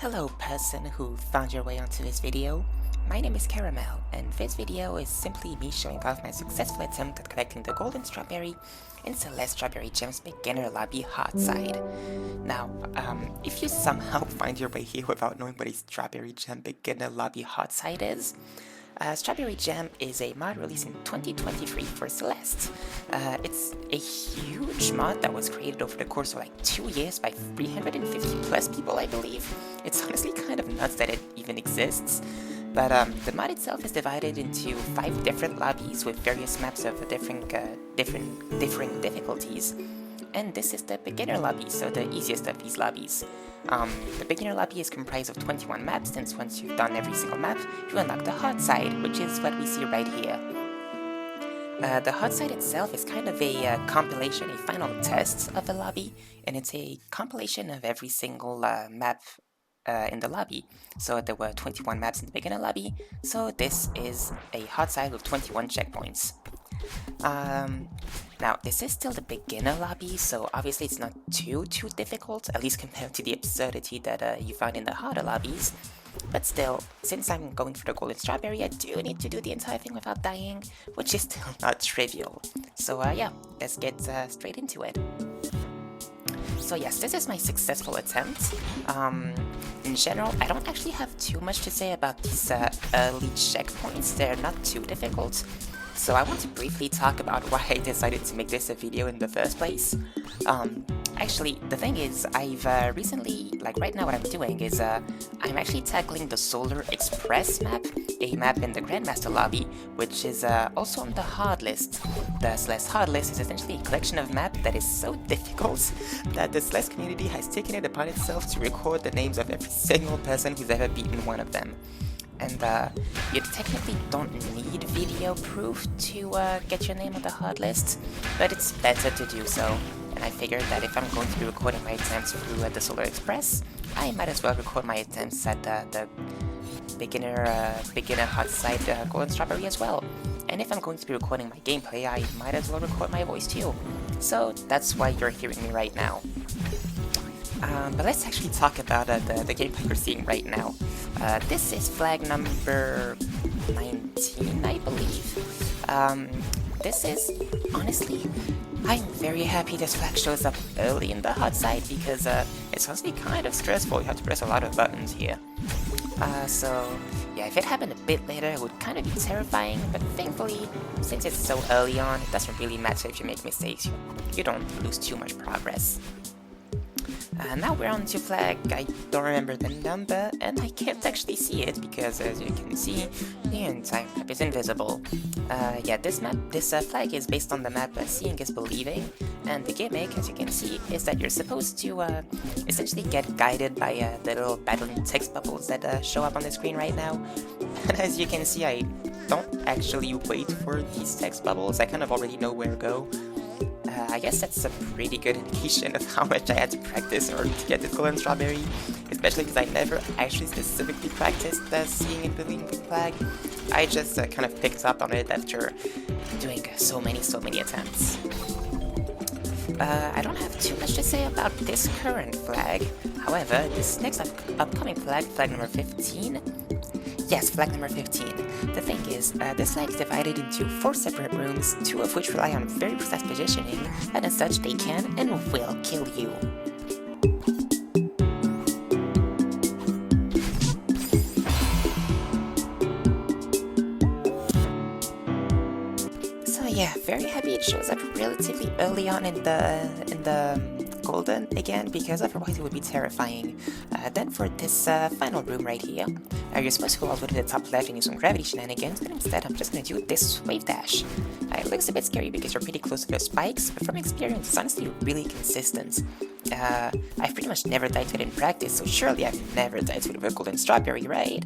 Hello person who found your way onto this video. My name is Caramel, and this video is simply me showing off my successful attempt at collecting the golden strawberry in Celeste Strawberry Gem's beginner lobby hot side. Now, if you somehow find your way here without knowing what a Strawberry Gem beginner lobby hot side is, Strawberry Gem is a mod released in 2023 for Celeste. It's a huge mod that was created over the course of like 2 years by 350 plus people, I believe. It's honestly kind of nuts that it even exists. But the mod itself is divided into 5 different lobbies with various maps of different difficulties. And this is the beginner lobby, so the easiest of these lobbies. The beginner lobby is comprised of 21 maps, since once you've done every single map, you unlock the hot side, which is what we see right here. The hot side itself is kind of a compilation, a final test of the lobby, and it's a compilation of every single map in the lobby. So there were 21 maps in the beginner lobby, so this is a hot side with 21 checkpoints. Now, this is still the beginner lobby, so obviously it's not too difficult, at least compared to the absurdity that you find in the harder lobbies. But still, since I'm going for the golden strawberry, I do need to do the entire thing without dying, which is still not trivial. So yeah, let's get straight into it. So yes, this is my successful attempt. In general, I don't actually have too much to say about these early checkpoints. They're not too difficult. So I want to briefly talk about why I decided to make this a video in the first place. Actually, the thing is, I've recently, like right now what I'm doing is, I'm actually tackling the Solar Express map, a map in the Grandmaster lobby, which is also on the hard list. The Celeste hard list is essentially a collection of maps that is so difficult that the Celeste community has taken it upon itself to record the names of every single person who's ever beaten one of them. And you technically don't need video proof to get your name on the hard list, but it's better to do so. And I figured that if I'm going to be recording my attempts through the Solar Express, I might as well record my attempts at the beginner hot side golden strawberry as well. And if I'm going to be recording my gameplay, I might as well record my voice too. So that's why you're hearing me right now. But let's actually talk about the gameplay we're seeing right now. This is flag number 19, I believe. This is, honestly, I'm very happy this flag shows up early in the hot side because it's honestly kind of stressful. You have to press a lot of buttons here. So yeah, if it happened a bit later, it would kind of be terrifying, but thankfully, since it's so early on, it doesn't really matter if you make mistakes. You don't lose too much progress. Now we're on to flag, I don't remember the number, and I can't actually see it because, as you can see, the entire map is invisible. Yeah, this flag is based on the map Seeing is Believing, and the gimmick, as you can see, is that you're supposed to essentially get guided by the little battling text bubbles that show up on the screen right now. And as you can see, I don't actually wait for these text bubbles, I kind of already know where to go. I guess that's a pretty good indication of how much I had to practice in order to get this golden strawberry, especially because I never actually specifically practiced Seeing and Believing flag. I just kind of picked up on it after doing so many attempts. I don't have too much to say about this current flag. However, this next upcoming flag, flag number 15, yes, flag number 15. The thing is, this flag is divided into 4 separate rooms, 2 of which rely on very precise positioning, and as such they can and will kill you. So yeah, very happy it shows up relatively early on in the golden again, because otherwise it would be terrifying. Then for this final room right here, you're supposed to go all the way to the top left and use some gravity shenanigans, but instead I'm just going to do this wave dash. It looks a bit scary because you're pretty close to the spikes, but from experience it's honestly really consistent. I've pretty much never died to it in practice, so surely I've never died to it with a golden strawberry, right?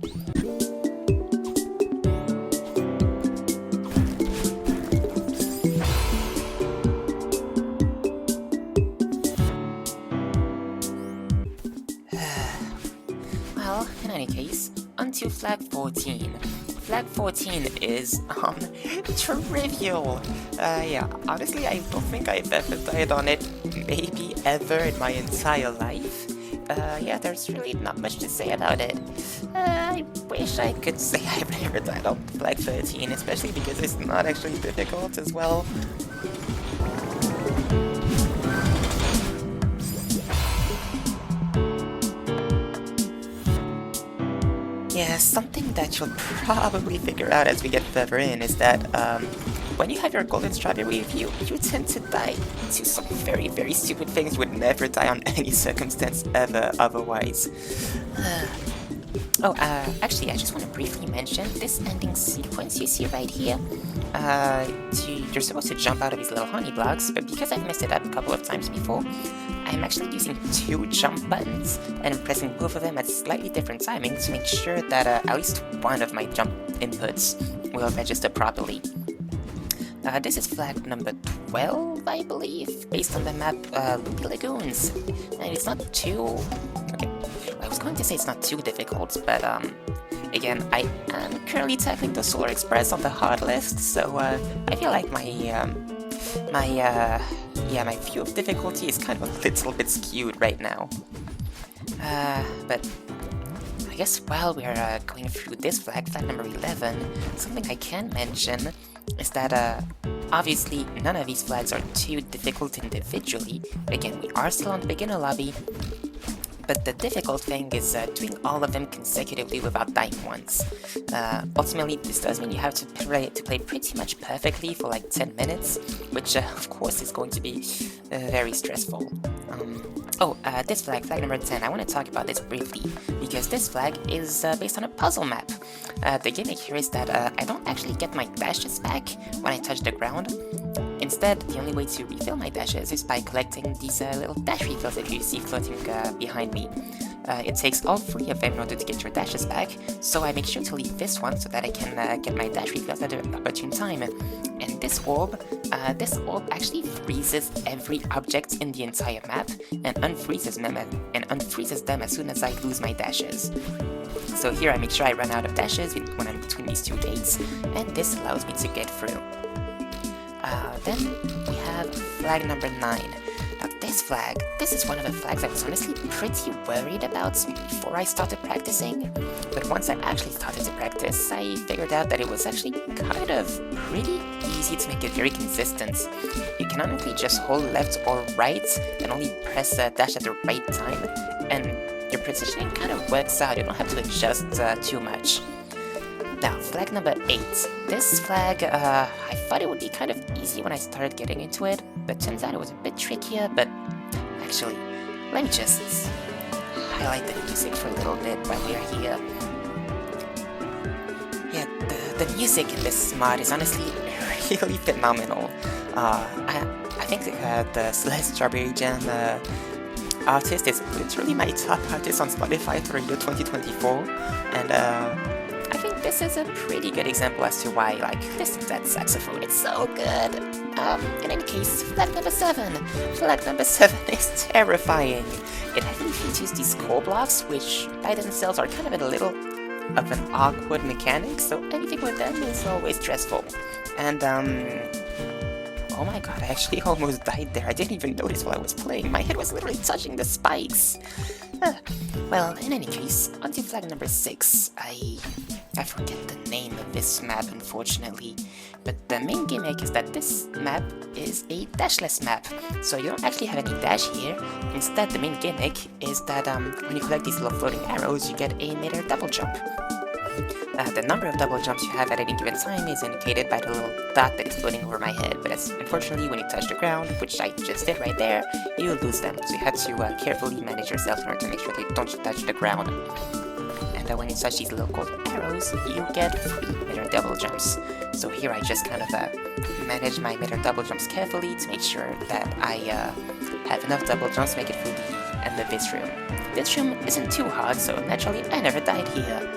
In any case, onto flag 14. Flag 14 is, trivial. Yeah, honestly, I don't think I've ever died on it, maybe ever in my entire life. yeah, there's really not much to say about it. I wish I could say I've never died on flag 13, especially because it's not actually difficult as well. Yeah, something that you'll probably figure out as we get further in is that when you have your golden strawberry with you, you tend to die to some very, very stupid things you would never die on any circumstance ever otherwise. Actually, I just want to briefly mention this ending sequence you see right here. You're supposed to jump out of these little honey blocks, but because I've messed it up a couple of times before, I'm actually using 2 jump buttons, and I'm pressing both of them at slightly different timings to make sure that at least one of my jump inputs will register properly. This is flag number 12, I believe, based on the map Loopy Lagoons, and it's not too... Okay, I was going to say it's not too difficult, but again, I am currently tackling the Solar Express on the hard list, so I feel like my view of difficulty is kind of a little bit skewed right now. But I guess while we're going through this flag number 11, something I can mention is that obviously none of these flags are too difficult individually. Again, we are still on the beginner lobby, but the difficult thing is doing all of them consecutively without dying once. Ultimately, this does mean you have to play pretty much perfectly for like 10 minutes, which of course is going to be very stressful. This flag number 10, I want to talk about this briefly, because this flag is based on a puzzle map. The gimmick here is that I don't actually get my dashes back when I touch the ground. Instead, the only way to refill my dashes is by collecting these little dash refills that you see floating behind me. It takes all 3 of them in order to get your dashes back, so I make sure to leave this one so that I can get my dash refills at an opportune time. And this orb actually freezes every object in the entire map and unfreezes them as soon as I lose my dashes. So here I make sure I run out of dashes when I'm between these 2 gates, and this allows me to get through. Then we have flag number 9. Now this is one of the flags I was honestly pretty worried about before I started practicing, but once I actually started to practice, I figured out that it was actually kind of pretty easy to make it very consistent. You can honestly just hold left or right and only press dash at the right time, and your positioning kind of works out. You don't have to adjust too much. Now, flag number 8. This flag, I thought it would be kind of easy when I started getting into it, but turns out it was a bit trickier. But actually, let me just highlight the music for a little bit while we are here. Yeah, the music in this mod is honestly really phenomenal. I think the Celeste Strawberry Jam artist is literally my top artist on Spotify for the year 2024, and I think this is a pretty good example as to why, like, listen to that saxophone, it's so good. In any case, flag number 7. Flag number 7 is terrifying. It heavily features these core blocks, which by themselves are kind of a little of an awkward mechanic, so anything with them is always stressful. And, oh my god, I actually almost died there. I didn't even notice while I was playing. My head was literally touching the spikes. Well, in any case, on to flag number 6. I forget the name of this map, unfortunately, but the main gimmick is that this map is a dashless map, so you don't actually have any dash here. Instead, the main gimmick is that when you collect these little floating arrows, you get a mid-air double jump. The number of double jumps you have at any given time is indicated by the little dot that is floating over my head, but unfortunately when you touch the ground, which I just did right there, you lose them, so you have to carefully manage yourself in order to make sure they don't touch the ground. And when you touch these little golden arrows, you get 3 mid-air double jumps. So here I just kind of manage my mid-air double jumps carefully to make sure that I have enough double jumps to make it through the end of this room. This room isn't too hard, so naturally I never died here.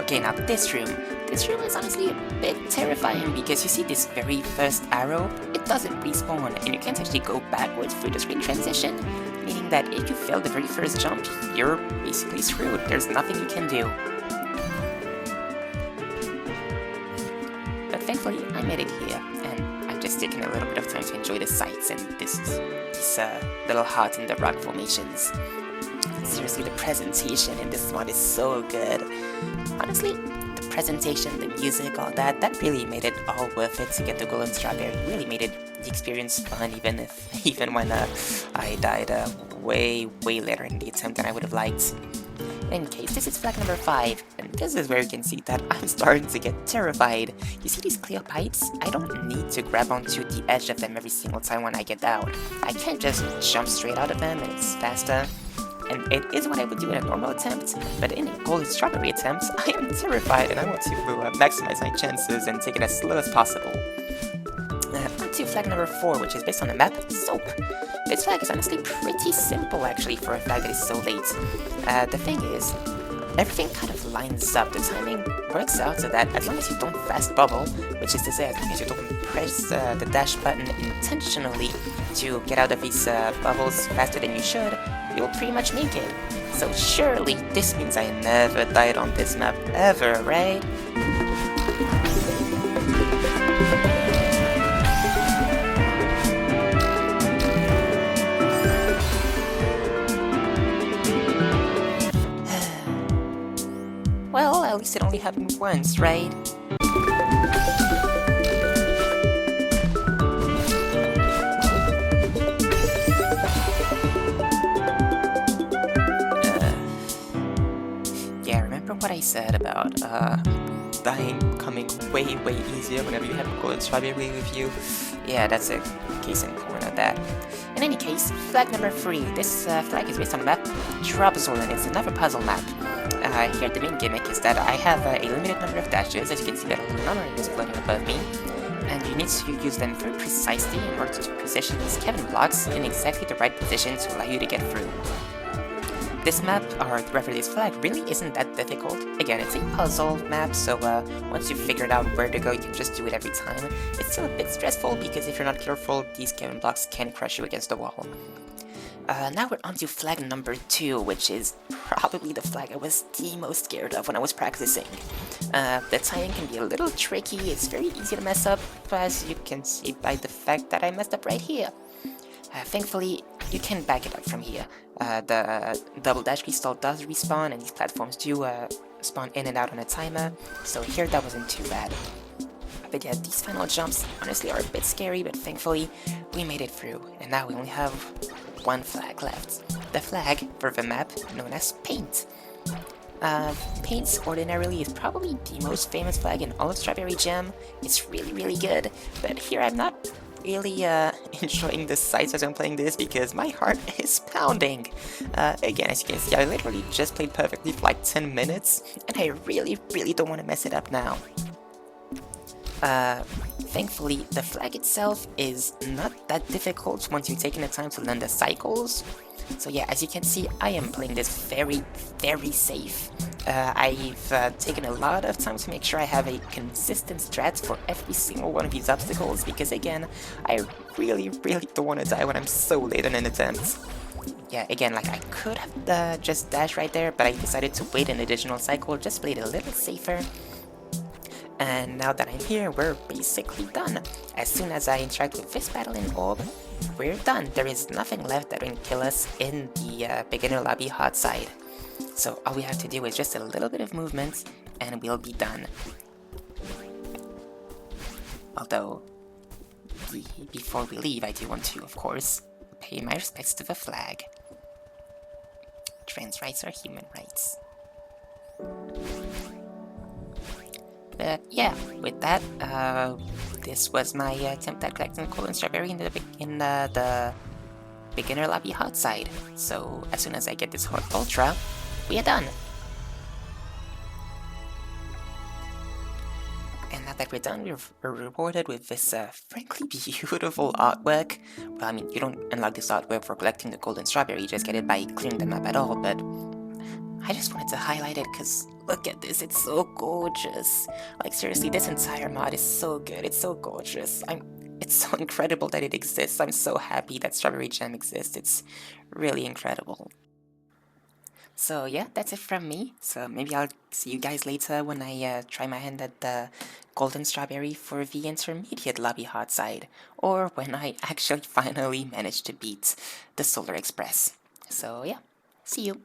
Okay, now this room is honestly a bit terrifying because you see this very first arrow, it doesn't respawn and you can't actually go backwards through the screen transition, meaning that if you fail the very first jump, you're basically screwed. There's nothing you can do. but thankfully I made it here, and I'm just taking a little bit of time to enjoy the sights and this little hut in the rock formations. Seriously, the presentation in this mod is so good. Honestly, the presentation, the music, all that really made it all worth it to get the golden strawberry. Really made it the experience fun, even when I died way later in the attempt than I would have liked. In case, this is flag number 5, and this is where you can see that I'm starting to get terrified. You see these clear pipes? I don't need to grab onto the edge of them every single time when I get out. I can just jump straight out of them and it's faster. And it is what I would do in a normal attempt, but in a golden strawberry attempt, I am terrified and I want to maximize my chances and take it as slow as possible. On to flag number 4, which is based on the map, Soap. This flag is honestly pretty simple actually for a flag that is so late. The thing is, everything kind of lines up. The timing works out so that as long as you don't fast bubble, which is to say as long as you don't press the dash button intentionally to get out of these bubbles faster than you should, you'll pretty much make it. So surely this means I never died on this map ever, right? Well, at least it only happened once, right? Yeah, remember what I said about dying coming way easier whenever you have a golden strawberry with you? Yeah, that's a case in point of that. In any case, flag number 3. This flag is based on the map Dropzone. It's another puzzle map. Here the main gimmick is that I have a limited number of dashes. As you can see, that little number is floating above me, and you need to use them very precisely in order to position these Kevin blocks in exactly the right position to allow you to get through. This map, or rather this flag, really isn't that difficult. Again, it's a puzzle map, so once you've figured out where to go, you can just do it every time. It's still a bit stressful because if you're not careful, these Kevin blocks can crush you against the wall. Now we're on to flag number 2, which is probably the flag I was the most scared of when I was practicing. The timing can be a little tricky, it's very easy to mess up, as you can see by the fact that I messed up right here. Thankfully, you can back it up from here. The double dash crystal does respawn, and these platforms do spawn in and out on a timer, so here that wasn't too bad. But yeah, these final jumps honestly are a bit scary, but thankfully we made it through, and now we only have one flag left. The flag for the map known as Paint. Paint ordinarily is probably the most famous flag in all of Strawberry Jam. It's really good, but here I'm not really enjoying the sights as I'm playing this because my heart is pounding. Again, as you can see, I literally just played perfectly for like 10 minutes, and I really don't want to mess it up now. Thankfully, the flag itself is not that difficult once you've taken the time to learn the cycles. So yeah, as you can see, I am playing this very safe. I've taken a lot of time to make sure I have a consistent strat for every single one of these obstacles, because again, I really don't want to die when I'm so late in an attempt. Yeah, again, like I could have just dashed right there, but I decided to wait an additional cycle, just play it a little safer. And now that I'm here, we're basically done. As soon as I interact with this battling orb, we're done. There is nothing left that can kill us in the beginner lobby hot side. So all we have to do is just a little bit of movement, and we'll be done. Although, before we leave, I do want to, of course, pay my respects to the flag. Trans rights are human rights. But yeah, with that, this was my attempt at collecting the golden strawberry in the beginner lobby hot side. So as soon as I get this hot ultra, we are done. And now that we're done, we're rewarded with this frankly beautiful artwork. Well, I mean, you don't unlock this artwork for collecting the golden strawberry, you just get it by clearing the map at all, but I just wanted to highlight it because look at this, it's so gorgeous. Like seriously, this entire mod is so good, it's so gorgeous. It's so incredible that it exists. I'm so happy that Strawberry Jam exists, it's really incredible. So yeah, that's it from me. So maybe I'll see you guys later when I try my hand at the Golden Strawberry for the intermediate lobby hot side, or when I actually finally manage to beat the Solar Express. So yeah, see you.